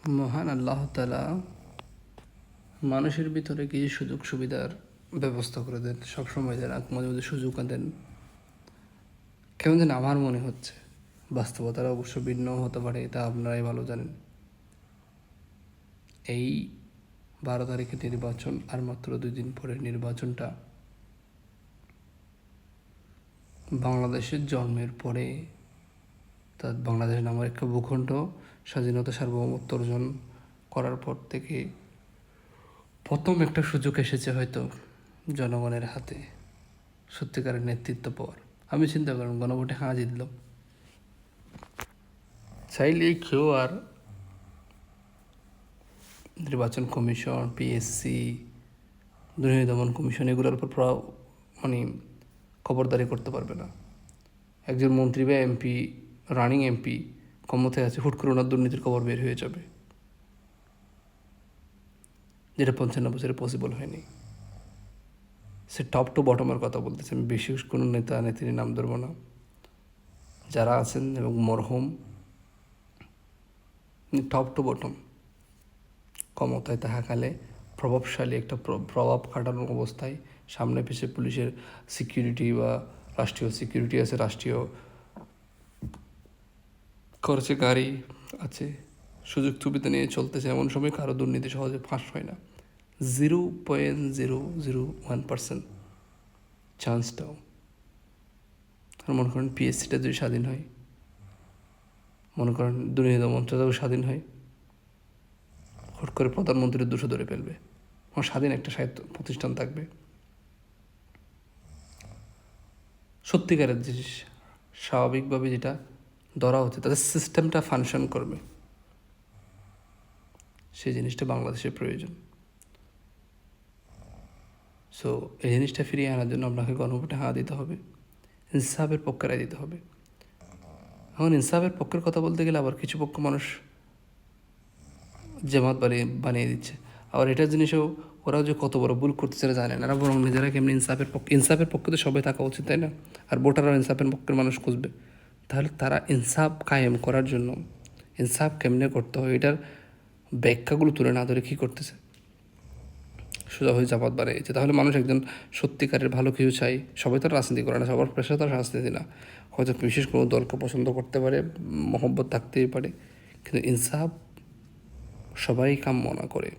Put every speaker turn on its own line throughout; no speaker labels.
মহান আল্লাহ তাআলা মানুষের ভিতরে কিছু সুযোগ সুবিধার ব্যবস্থা করে দেন, সবসময় দেন, মাঝে মাঝে সুযোগও দেন। কেমন যেন আমার মনে হচ্ছে, বাস্তবতার অবশ্য ভিন্ন হতে পারে, এটা আপনারাই ভালো জানেন। এই 12 তারিখে নির্বাচন, আর মাত্র 2 দিন পরে নির্বাচনটা বাংলাদেশের জন্মের পরে, তা বাংলাদেশ নামের একটা ভূখণ্ড স্বাধীনতা সার্বভৌমত্ব অর্জন করার পর থেকে প্রথম একটা সুযোগ এসেছে হয়তো জনগণের হাতে সত্যিকারের নেতৃত্ব পাওয়ার। আমি চিন্তা করেন, গণভোটে হাঁ জিতলাম, চাইলেই কেউ আর নির্বাচন কমিশন, পিএসসি, দুর্নীতি দমন কমিশন এগুলোর উপর মানে খবরদারি করতে পারবে না। একজন মন্ত্রী বা এমপি, রানিং এমপি ক্ষমতায় আছে, হুট করে ওনার দুর্নীতির খবর বের হয়ে যাবে, যেটা 55 বছরে পসিবল হয়নি। সে টপ টু বটমের কথা বলতেছে, আমি বিশেষ কোনো নেতা নেত্রীর নাম ধরবো না, যারা আছেন এবং মরহুম টপ টু বটম ক্ষমতায় থাকাকালে প্রভাবশালী একটা প্রভাব খাটানোর অবস্থায় সামনে পিছিয়ে পুলিশের সিকিউরিটি বা রাষ্ট্রীয় সিকিউরিটি আছে, রাষ্ট্রীয় খরচে গাড়ি আছে, সুযোগ সুবিধা নিয়ে চলতেছে, এমন সময় কারো দুর্নীতি সহজে ফাঁস হয় না। 0.001% চান্সটাও। আর মনে করেন পিএসসিটা যদি স্বাধীন হয়, মনে করেন দুর্নীতি দমনটাও স্বাধীন হয়, হুট করে প্রধানমন্ত্রীর দোষও ধরে ফেলবে, আমার স্বাধীন একটা সাহিত্য প্রতিষ্ঠান থাকবে। সত্যিকারের যে স্বাভাবিকভাবে যেটা ধরা হচ্ছে, তাদের সিস্টেমটা ফাংশন করবে, সেই জিনিসটা বাংলাদেশের প্রয়োজন। সো এই জিনিসটা ফিরিয়ে আনার জন্য আপনাকে গণভোটে হাঁ দিতে হবে, ইনসাফের পক্ষে রায় দিতে হবে। এখন ইনসাফের পক্ষের কথা বলতে গেলে আবার কিছু পক্ষ মানুষ জামাত বানিয়ে দিচ্ছে। আবার এটার জিনিসও ওরাও যে কত বড় ভুল করতেছে সেটা জানে না, বরং নিজেরা কেমনি ইনসাফের পক্ষে তো সবাই থাকা উচিত, তাই না? আর ভোটাররা ইনসাফের পক্ষের মানুষ খুঁজবে, তাহলে তারা ইনসাফ কায়েম করার জন্য ইনসাফ কেমনে করতে হয় এটার ব্যাখ্যাগুলো তুলে না ধরে কী করতেছে, সোজা হয়ে জামাত বানিয়েছে। তাহলে মানুষ একজন সত্যিকারের ভালো কিছু চাই, সবাই তো রাজনীতি করে না, সবার পেশা তো রাজনীতি না, হয়তো বিশেষ কোনো দলকে পছন্দ করতে পারে, মহব্বত থাকতেই পারে, কিন্তু ইনসাফ সবাই কাম্য না করে,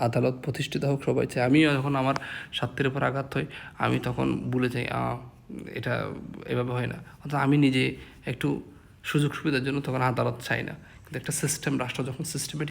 আদালত প্রতিষ্ঠিত হোক সবাই চায়। আমিও যখন আমার স্বার্থের উপর আঘাত হয়, আমি তখন ভুলে যাই এটা এভাবে হয় না, অর্থাৎ আমি নিজে একটু সুযোগ সুবিধার জন্য তখন আদালত চাই না। কিন্তু একটা সিস্টেম, রাষ্ট্র যখন সিস্টেমেটিক